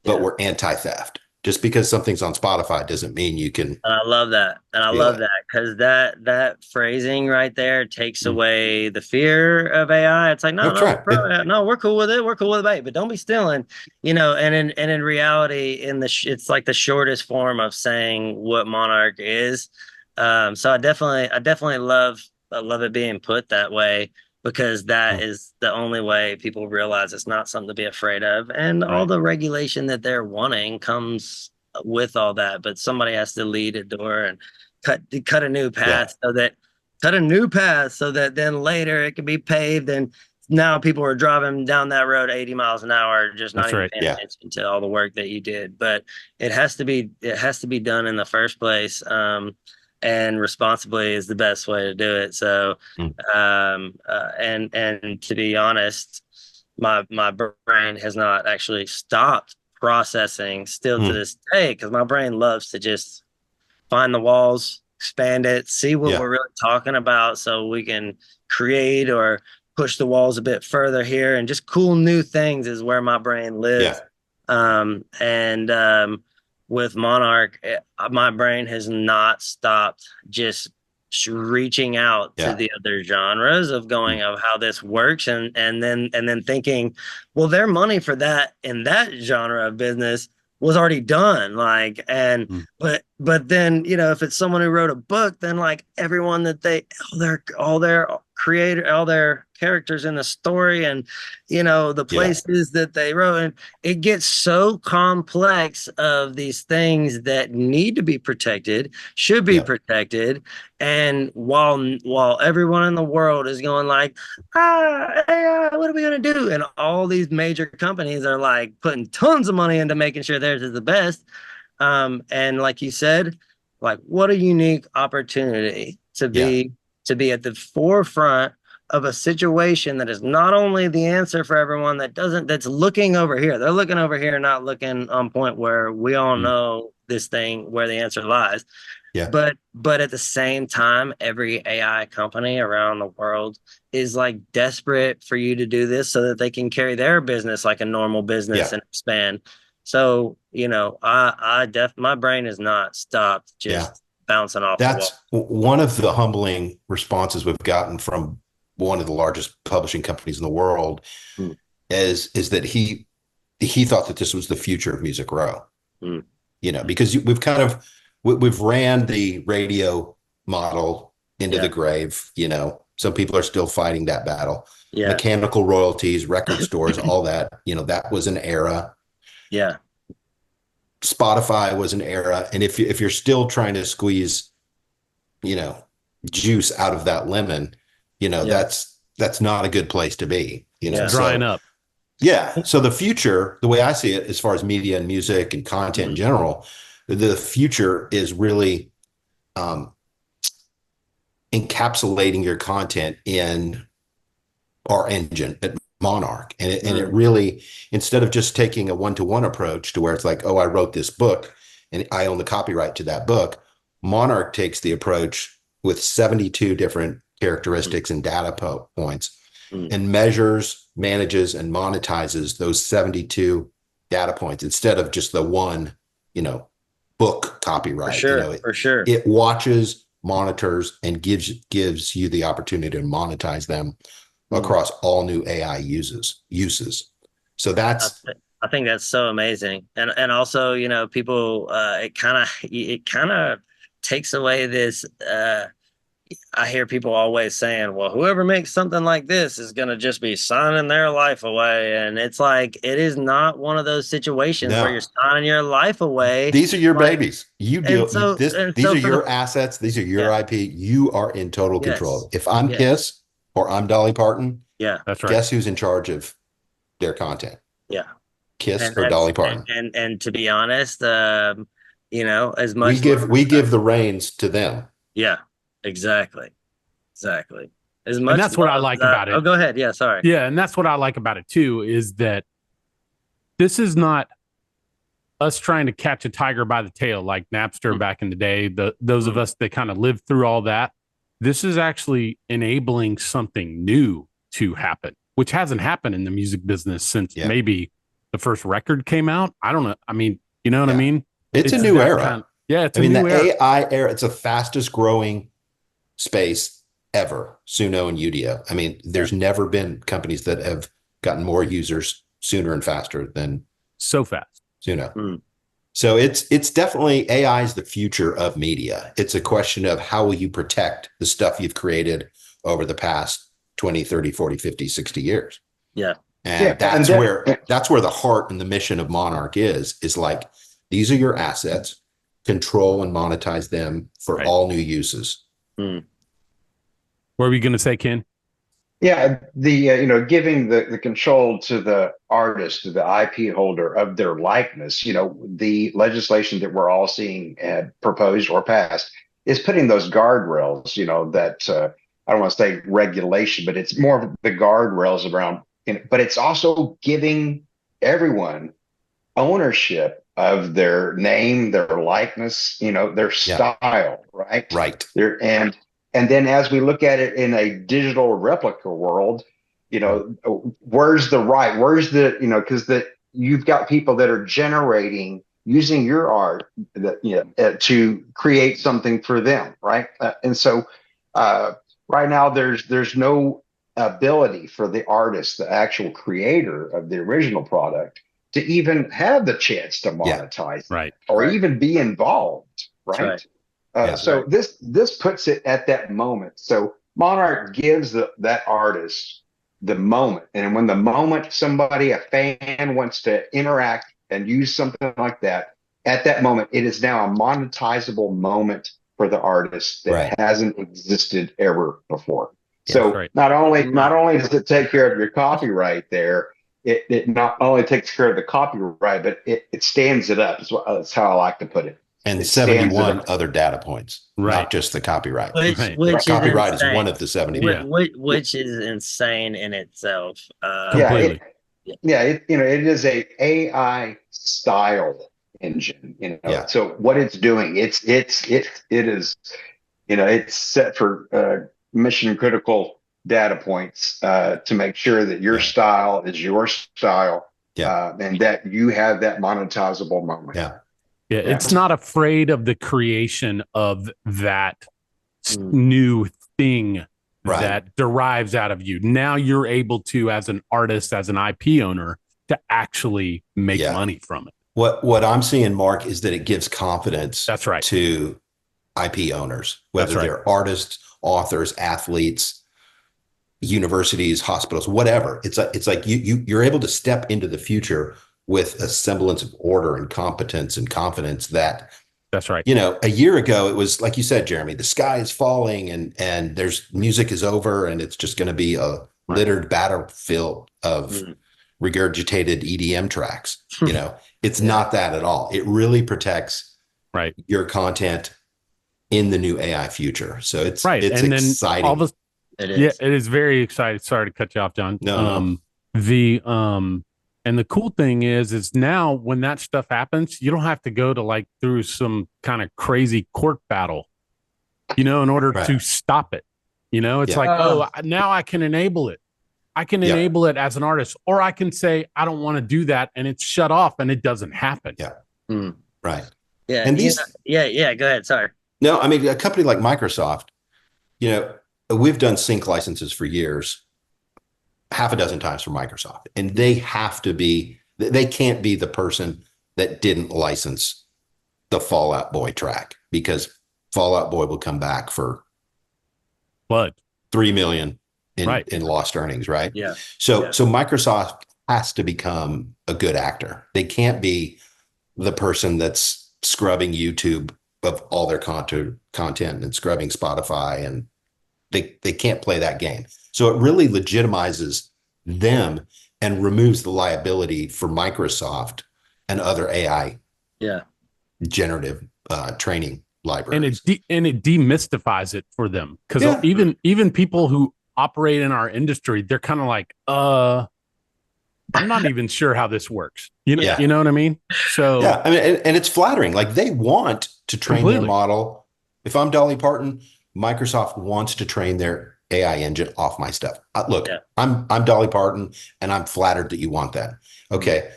but we're anti-theft. Just because something's on Spotify doesn't mean you can. And I love that. And I love that because that phrasing right there takes away the fear of AI. It's like, no, we're cool with it. We're cool with it, but don't be stealing, and in reality, it's like the shortest form of saying what Monarch is. So I definitely love it being put that way because that is the only way people realize it's not something to be afraid of. And all the regulation that they're wanting comes with all that, but somebody has to lead a door and cut a new path so that then later it can be paved and now people are driving down that road 80 miles an hour, just not even paying attention to all the work that you did. But it has to be done in the first place. And and responsibly is the best way to do it. So, and to be honest, my brain has not actually stopped processing still to this day, because my brain loves to just find the walls, expand it, see what we're really talking about, so we can create or push the walls a bit further here, and just cool new things is where my brain lives. With Monarch, my brain has not stopped just reaching out to the other genres of going of how this works, and then thinking, well, their money for that in that genre of business was already done, like, and but then, you know, if it's someone who wrote a book, then like everyone that all their creator, all their characters in the story, and you know, the places that they wrote, and it gets so complex of these things that need to be protected, should be protected. And while everyone in the world is going like, AI, what are we gonna do? And all these major companies are like putting tons of money into making sure theirs is the best. And like you said, like, what a unique opportunity to be at the forefront of a situation that is not only the answer for everyone that's looking over here. They're looking over here, not looking on point where we all know this thing, where the answer lies. But at the same time, every AI company around the world is like desperate for you to do this so that they can carry their business like a normal business and expand. So, you know, my brain has not stopped just bouncing off the wall. That's one of the humbling responses we've gotten from one of the largest publishing companies in the world, is that he thought that this was the future of Music Row. You know, because we've ran the radio model into the grave. You know, some people are still fighting that battle. Mechanical royalties, record stores, all that, you know, that was an era. Spotify was an era. And if you're still trying to squeeze, you know, juice out of that lemon, you know, that's not a good place to be, you know, drying up. So the future, the way I see it, as far as media and music and content in general, the future is really encapsulating your content in our engine at Monarch. And it really, instead of just taking a one-to-one approach to where it's like, oh, I wrote this book and I own the copyright to that book, Monarch takes the approach with 72 different characteristics and data points, and measures, manages, and monetizes those 72 data points instead of just the one, you know, book copyright. For sure. It watches, monitors, and gives you the opportunity to monetize them across all new AI uses. So I think that's so amazing. And also, you know, people, it kind of takes away this, I hear people always saying, well, whoever makes something like this is going to just be signing their life away. And it's like, it is not one of those situations where you're signing your life away. These are your babies. These are your assets. These are your IP. You are in total control. If I'm Kiss or I'm Dolly Parton, that's right. Guess who's in charge of their content? Kiss or Dolly Parton. And to be honest, you know, as much we give the reins to them. Exactly. As much, and that's what I like about it. Oh, go ahead. Yeah, sorry. Yeah, and that's what I like about it too, is that this is not us trying to catch a tiger by the tail like Napster back in the day. Those of us that kind of lived through all that. This is actually enabling something new to happen, which hasn't happened in the music business since maybe the first record came out. I don't know. I mean, you know what I mean? It's a new era. It's a new era. The AI era, it's the fastest growing space ever, Suno and Udio. I mean, there's never been companies that have gotten more users sooner and faster than so fast Suno. So it's definitely, AI is the future of media. It's a question of how will you protect the stuff you've created over the past 20, 30, 40, 50, 60 years. And that's where the heart and the mission of Monarch is like, these are your assets, control and monetize them for all new uses. What were we going to say, Ken? Yeah, you know, giving the control to the artist, to the IP holder of their likeness. You know, the legislation that we're all seeing proposed or passed is putting those guardrails, that I don't want to say regulation, but it's more of the guardrails around, but it's also giving everyone ownership of their name, their likeness, their style, right? Right. And then as we look at it in a digital replica world, where's the right? Where's the, because you've got people that are generating using your art to create something for them, right? And so right now there's no ability for the artist, the actual creator of the original product, to even have the chance to monetize right, or even be involved, right? So this puts it at that moment. So Monarch gives that artist the moment, and when the moment a fan wants to interact and use something like that, at that moment, it is now a monetizable moment for the artist that hasn't existed ever before. So not only does it take care of your copyright there, it not only takes care of the copyright, but it stands it up. That's how I like to put it. And it 71 other data points, not just the copyright. Which the copyright is is one of the 71. Which is insane in itself. Completely. It is a AI style engine. So what it's doing, it is, it's set for mission critical data points to make sure that your style is your style, and that you have that monetizable moment. Yeah, it's not afraid of the creation of that new thing that derives out of you. Now you're able to, as an artist, as an IP owner, to actually make money from it. What I'm seeing, Mark, is that it gives confidence to IP owners, whether they're artists, authors, athletes, universities, hospitals, whatever. It's like you're able to step into the future with a semblance of order and competence and confidence that a year ago, it was like you said, Jeremy, the sky is falling and there's music is over and it's just going to be a littered battlefield of regurgitated EDM tracks. It's not that at all. It really protects your content in the new AI future. So it's and exciting. It is very exciting. Sorry to cut you off, John. No. And the cool thing is now when that stuff happens, you don't have to go to through some kind of crazy court battle, in order to stop it. It's now I can enable it. I can enable it as an artist, or I can say, I don't want to do that. And it's shut off and it doesn't happen. Right. Yeah. And go ahead. Sorry. No, I mean, a company like Microsoft, we've done sync licenses for years, half a dozen times for Microsoft, and they can't be the person that didn't license the Fall Out Boy track, because Fall Out Boy will come back for $3 million in lost earnings. Right. Yeah. So Microsoft has to become a good actor. They can't be the person that's scrubbing YouTube of all their content and scrubbing Spotify, and they can't play that game. So it really legitimizes them and removes the liability for Microsoft and other AI generative training libraries. And it demystifies it for them, because even people who operate in our industry, they're kind of like, I'm not even sure how this works. You know what I mean? So I mean, and it's flattering. Like, they want to train their model. If I'm Dolly Parton, Microsoft wants to train their AI engine off my stuff. Look, I'm Dolly Parton, and I'm flattered that you want that. Okay,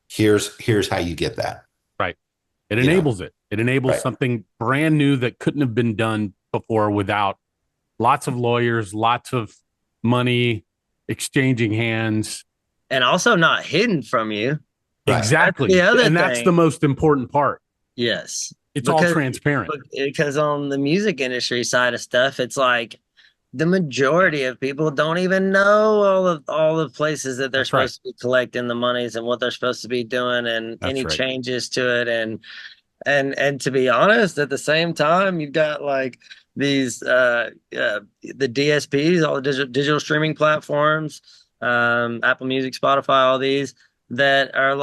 here's how you get that. Right. It enables it. It enables something brand new that couldn't have been done before without lots of lawyers, lots of money exchanging hands. And also not hidden from you. Exactly. That's the other thing. That's the most important part. Yes. It's all transparent. Because on the music industry side of stuff, it's like the majority of people don't even know all the places that they're supposed to be collecting the monies and what they're supposed to be doing, and any changes to it. And to be honest, at the same time, you've got these the DSPs, all the digital streaming platforms, Apple Music, Spotify, all these that are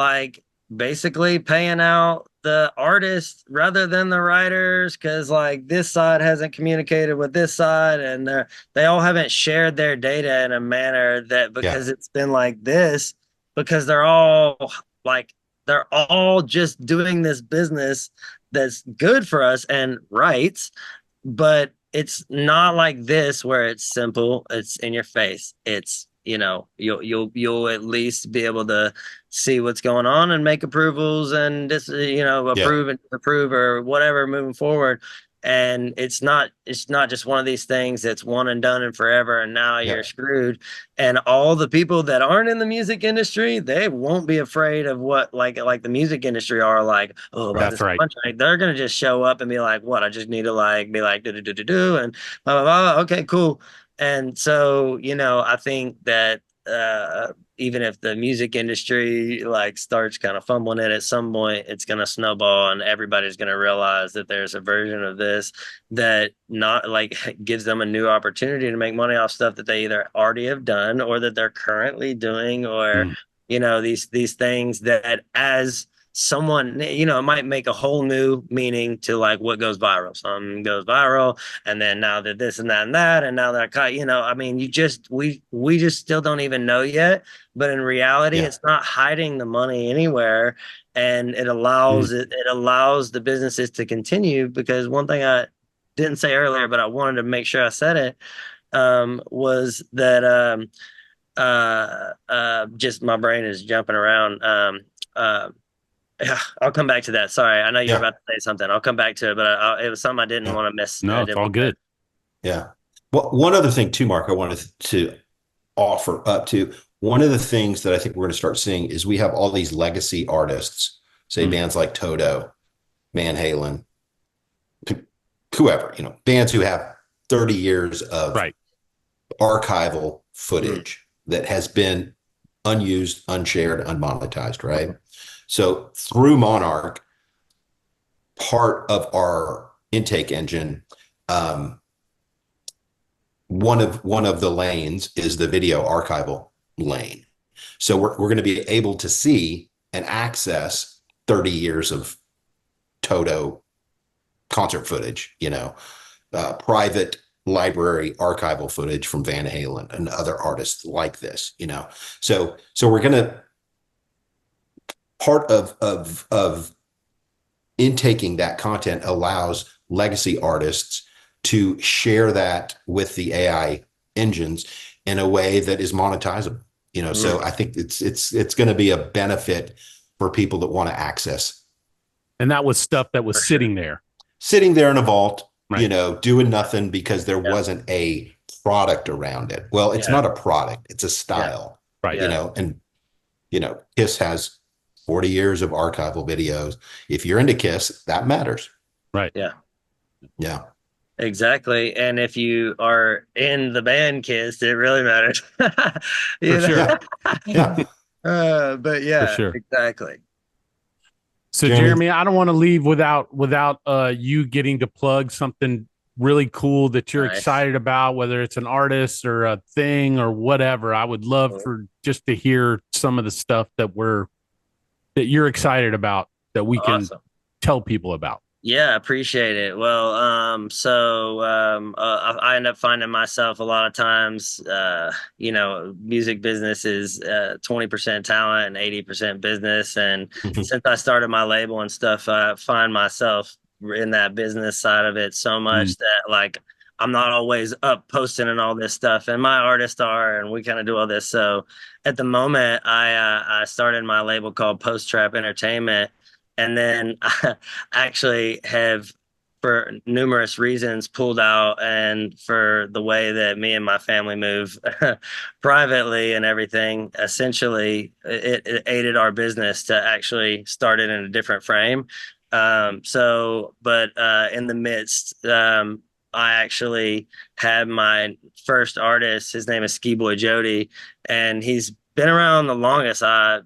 basically paying out the artists rather than the writers, because like this side hasn't communicated with this side, and they all haven't shared their data in a manner that, Yeah. because it's been like this, because like they're all just doing this business that's good for us and rights, but it's not like this where it's simple, it's in your face. It's, you'll at least be able to see what's going on and make approvals and this, Yeah. approve and approve or whatever moving forward. And it's not just one of these things that's one and done and forever and now Yeah. you're screwed. And all the people that aren't in the music industry, they won't be afraid of what like the music industry are like, oh, about That's this right. contract. They're gonna just show up and be like, what? I just need to like be like do and blah blah blah. Okay, cool. And so, I think that even if the music industry like starts kind of fumbling it at some point, it's going to snowball and everybody's going to realize that there's a version of this that not like gives them a new opportunity to make money off stuff that they either already have done or that they're currently doing, or Mm. these things that as someone, it might make a whole new meaning to like what goes viral. Some goes viral, and then now that this and that and that, and now that I mean, we just still don't even know yet. But in reality, Yeah. it's not hiding the money anywhere, and it Mm. allows the businesses to continue. Because one thing I didn't say earlier, but I wanted to make sure I said it, was that just my brain is jumping around. Yeah, I'll come back to that. Sorry, I know you're Yeah. about to say something. I'll come back to it, but it was something I didn't Yeah. want to miss. No, I it's didn't all want to. good. Yeah. Well, one other thing too, Mark, I wanted to offer up to. One of the things that I think we're going to start seeing is we have all these legacy artists, say Mm. bands like Toto, Van Halen, whoever, bands who have 30 years of Right. archival Mm, footage that has been unused, unshared, unmonetized, right? So through Monarch, part of our intake engine, um, one of the lanes is the video archival lane. So we're going to be able to see and access 30 years of Toto concert footage, private library archival footage from Van Halen and other artists like this, So we're going to part of intaking that content allows legacy artists to share that with the AI engines in a way that is monetizable. mm, So I think it's going to be a benefit for people that want to access. And that was stuff that was for sure. Sitting there in a vault, Right. doing nothing because there Yeah. wasn't a product around it. Well, it's Yeah. not a product, it's a Yeah. style. Right. Yeah. And Kiss has 40 years of archival videos. If you're into Kiss, that matters. Right. Yeah. Yeah. Exactly. And if you are in the band Kiss, it really matters. For sure. Yeah. Yeah. But For yeah, sure. exactly. So Jeremy? Jeremy, I don't want to leave without you getting to plug something really cool that you're Nice. excited about, whether it's an artist or a thing or whatever. I would love for just to hear some of the stuff that you're excited about that we can Awesome. tell people about. Yeah, appreciate it. Well, I end up finding myself a lot of times, music business is 20% talent and 80% business. And since I started my label and stuff, I find myself in that business side of it so much that like I'm not always up posting and all this stuff. And my artists are, and we kind of do all this. So at the moment, I started my label called Post Trap Entertainment. And then I actually have, for numerous reasons, pulled out, and for the way that me and my family move privately and everything, essentially, it aided our business to actually start it in a different frame. But in the midst, I actually had my first artist. His name is Ski Boy Jody, and he's been around the longest. I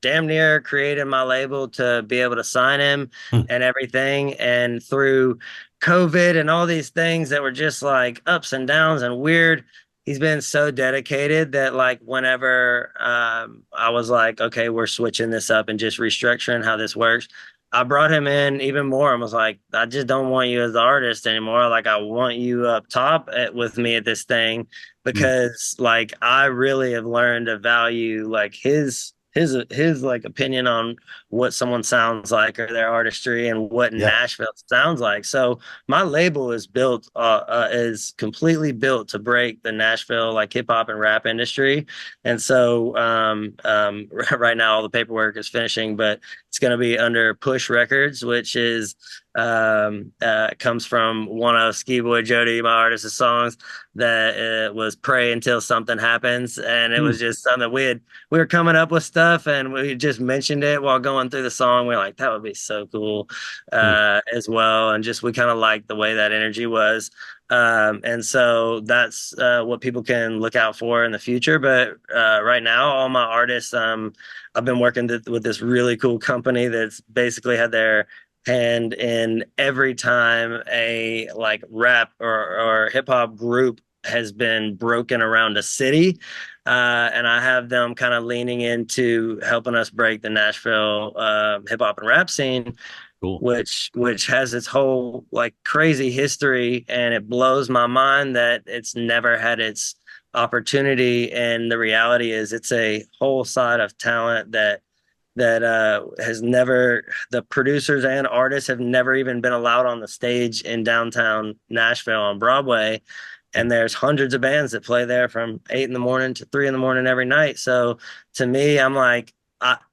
damn near created my label to be able to sign him and everything. And through COVID and all these things that were just like ups and downs and weird, he's been so dedicated that like whenever I was like, okay, we're switching this up and just restructuring how this works, I brought him in even more and was like, I just don't want you as the artist anymore. Like, I want you up top with me at this thing, Mm. because like I really have learned to value like his like opinion on what someone sounds like or their artistry and what Yeah. Nashville sounds like. So my label is completely built to break the Nashville like hip hop and rap industry. And so right now all the paperwork is finishing, but it's going to be under Push Records, which is comes from one of Ski Boy Jody, my artist's songs, that was Pray Until Something Happens. And it was Mm. just something we were coming up with stuff and we just mentioned it while going through the song. We are like, that would be so cool Mm. as well. And just we kind of liked the way that energy was. And so that's what people can look out for in the future. But right now, all my artists, I've been working with this really cool company that's basically had their hand in every time a like rap or hip hop group has been broken around a city. And I have them kind of leaning into helping us break the Nashville hip hop and rap scene, Cool. which has its whole like crazy history, and it blows my mind that it's never had its opportunity. And the reality is, it's a whole side of talent that has never, the producers and artists have never even been allowed on the stage in downtown Nashville on Broadway. And there's hundreds of bands that play there from 8 in the morning to 3 in the morning every night. So to me, I'm like,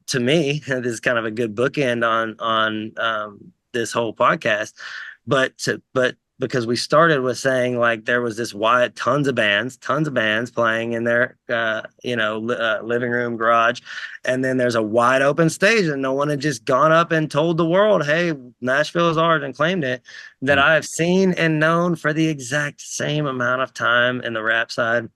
to me, this is kind of a good bookend on this whole podcast. But because we started with saying like there was this wide tons of bands playing in their living room, garage, and then there's a wide open stage and no one had just gone up and told the world, hey, Nashville is ours, and claimed it, that Mm. I've seen and known for the exact same amount of time in the rap side,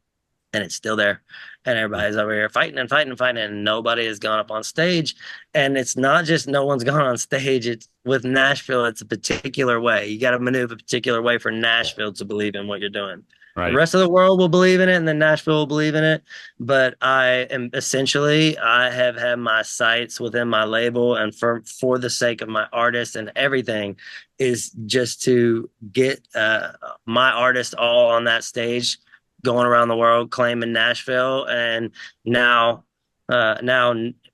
and it's still there. And everybody's over here fighting and fighting and fighting, and nobody has gone up on stage. And it's not just no one's gone on stage. It's with Nashville, it's a particular way. You got to maneuver a particular way for Nashville to believe in what you're doing. The Right. rest of the world will believe in it, and then Nashville will believe in it. But I have had my sights within my label, and for the sake of my artists and everything, is just to get my artists all on that stage, going around the world claiming Nashville. And now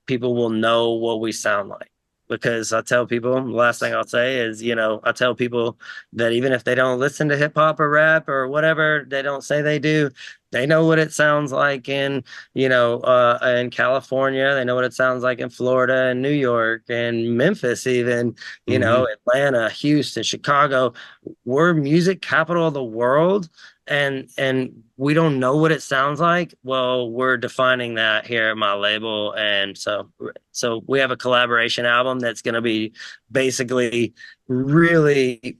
people will know what we sound like, because I tell people, the last thing I'll say is, I tell people that even if they don't listen to hip hop or rap or whatever, they don't say they do, they know what it sounds like in California. They know what it sounds like in Florida and New York and Memphis, even, Mhm. Atlanta, Houston, Chicago. We're music capital of the world, and we don't know what it sounds like. Well, we're defining that here at my label. And so we have a collaboration album that's going to be basically really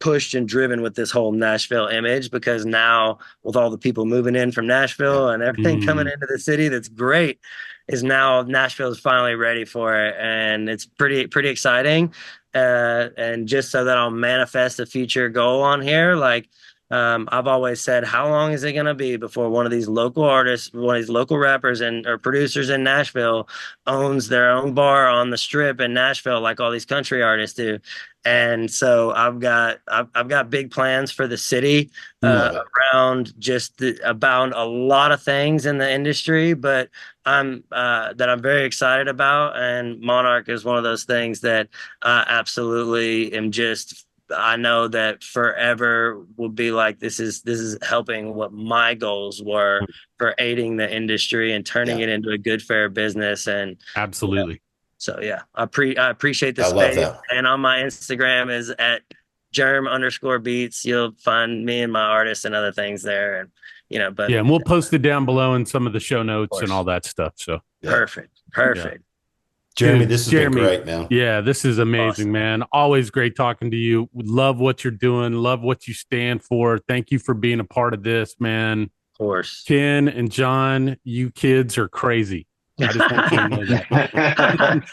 pushed and driven with this whole Nashville image, because now with all the people moving in from Yeah. Nashville and everything coming Mm. into the city, that's great, is now Nashville is finally ready for it. And it's pretty exciting. And just so that I'll manifest a future goal on here, like, I've always said, how long is it going to be before one of these local artists, one of these local rappers or producers in Nashville owns their own bar on the strip in Nashville, like all these country artists do? And so I've got big plans for the city, Love it. around about a lot of things in the industry, but I'm very excited about. And Monarch is one of those things that I absolutely am just, I know that forever will be like, this is helping what my goals were for aiding the industry and turning Yeah. it into a good, fair business. And Absolutely. so yeah, I appreciate the I love space. that. And on my Instagram is at Jerm_beats. You'll find me and my artists and other things there. And but Yeah, and we'll post it down below in some of the show notes and all course, that stuff. So, Yeah. perfect. Jeremy, dude, this has been Jeremy, great, man. yeah, this is amazing, Awesome. man. Always great talking to you. Love what you're doing. Love what you stand for. Thank you for being a part of this, man. Of course. Ken and John, you kids are crazy. I just want you to know that.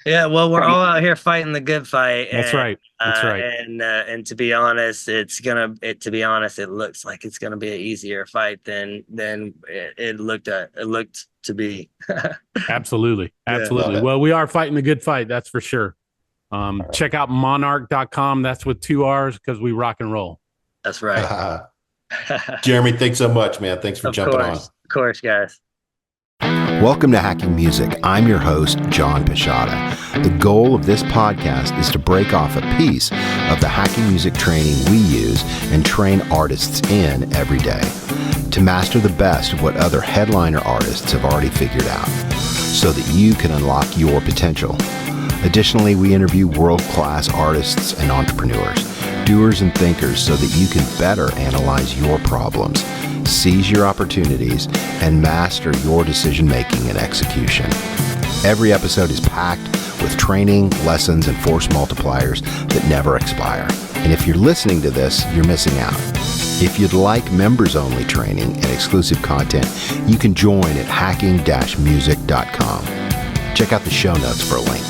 Yeah, well, we're all out here fighting the good fight, That's right. That's right. and to be honest, to be honest, it looks like it's gonna be an easier fight than it looked to be. Absolutely. Yeah. Absolutely. Well, we are fighting the good fight. That's for sure. Check out monarch.com. That's with 2 R's because we rock and roll. That's right. Jeremy, thanks so much, man. Thanks for jumping on. Of course, guys. Welcome to Hacking Music. I'm your host, John Pisciotta. The goal of this podcast is to break off a piece of the hacking music training we use and train artists in every day to master the best of what other headliner artists have already figured out so that you can unlock your potential. Additionally, we interview world-class artists and entrepreneurs, doers and thinkers so that you can better analyze your problems, seize your opportunities, and master your decision-making and execution. Every episode is packed with training, lessons, and force multipliers that never expire. And if you're listening to this, you're missing out. If you'd like members-only training and exclusive content, you can join at hacking-music.com. Check out the show notes for a link.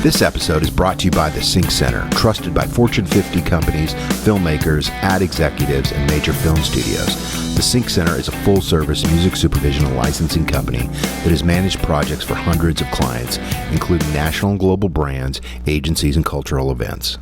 This episode is brought to you by the Sync Center, trusted by Fortune 50 companies, filmmakers, ad executives, and major film studios. The Sync Center is a full-service music supervision and licensing company that has managed projects for hundreds of clients, including national and global brands, agencies, and cultural events.